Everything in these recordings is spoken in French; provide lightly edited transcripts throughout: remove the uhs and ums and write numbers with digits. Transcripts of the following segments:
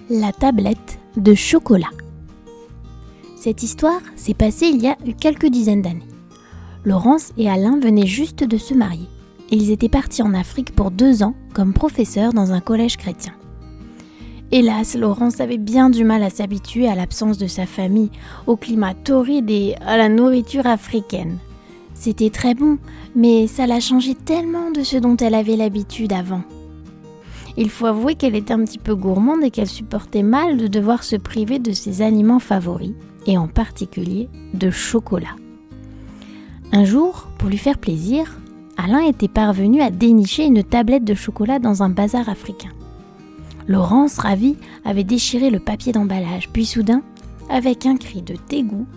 La tablette de chocolat. Cette histoire s'est passée il y a quelques dizaines d'années. Laurence et Alain venaient juste de se marier. Ils étaient partis en Afrique pour 2 ans comme professeurs dans un collège chrétien. Hélas, Laurence avait bien du mal à s'habituer à l'absence de sa famille, au climat torride et à la nourriture africaine. C'était très bon, mais ça l'a changé tellement de ce dont elle avait l'habitude avant. Il faut avouer qu'elle était un petit peu gourmande et qu'elle supportait mal de devoir se priver de ses aliments favoris, et en particulier de chocolat. Un jour, pour lui faire plaisir, Alain était parvenu à dénicher une tablette de chocolat dans un bazar africain. Laurence, ravie, avait déchiré le papier d'emballage, puis soudain, avec un cri de dégoût,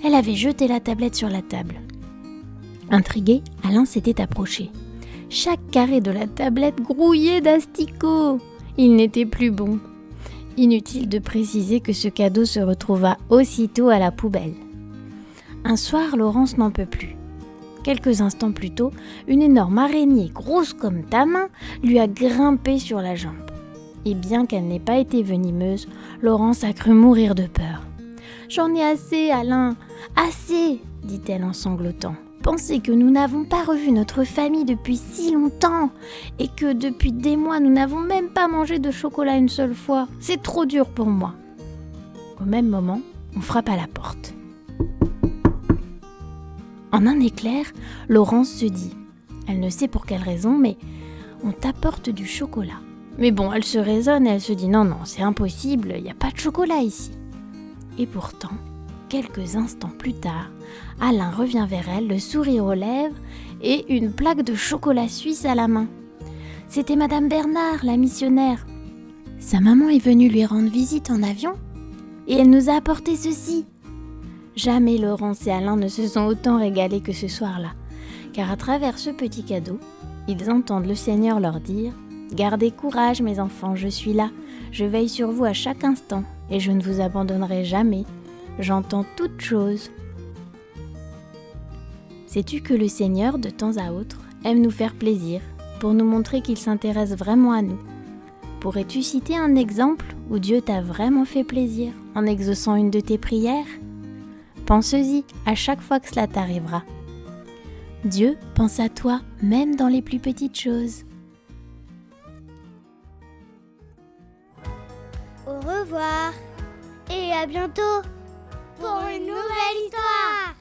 elle avait jeté la tablette sur la table. Intrigué, Alain s'était approché. Chaque carré de la tablette grouillait d'asticots. Il n'était plus bon. Inutile de préciser que ce cadeau se retrouva aussitôt à la poubelle. Un soir, Laurence n'en peut plus. Quelques instants plus tôt, une énorme araignée, grosse comme ta main, lui a grimpé sur la jambe. Et bien qu'elle n'ait pas été venimeuse, Laurence a cru mourir de peur. « J'en ai assez, Alain, assez !» dit-elle en sanglotant. « Pensez que nous n'avons pas revu notre famille depuis si longtemps et que depuis des mois, nous n'avons même pas mangé de chocolat une seule fois. C'est trop dur pour moi. » Au même moment, on frappe à la porte. En un éclair, Laurence se dit. Elle ne sait pour quelle raison, mais on t'apporte du chocolat. Mais bon, elle se raisonne et elle se dit non, c'est impossible, il n'y a pas de chocolat ici. Et pourtant, quelques instants plus tard, Alain revient vers elle, le sourire aux lèvres et une plaque de chocolat suisse à la main. C'était Madame Bernard, la missionnaire. Sa maman est venue lui rendre visite en avion et elle nous a apporté ceci. Jamais Laurence et Alain ne se sont autant régalés que ce soir-là, car à travers ce petit cadeau, ils entendent le Seigneur leur dire « Gardez courage mes enfants, je suis là, je veille sur vous à chaque instant et je ne vous abandonnerai jamais. J'entends toutes choses. » Sais-tu que le Seigneur, de temps à autre, aime nous faire plaisir pour nous montrer qu'il s'intéresse vraiment à nous? Pourrais-tu citer un exemple où Dieu t'a vraiment fait plaisir en exaucant une de tes prières? Pense-y à chaque fois que cela t'arrivera. Dieu pense à toi même dans les plus petites choses. Au revoir et à bientôt pour une nouvelle histoire.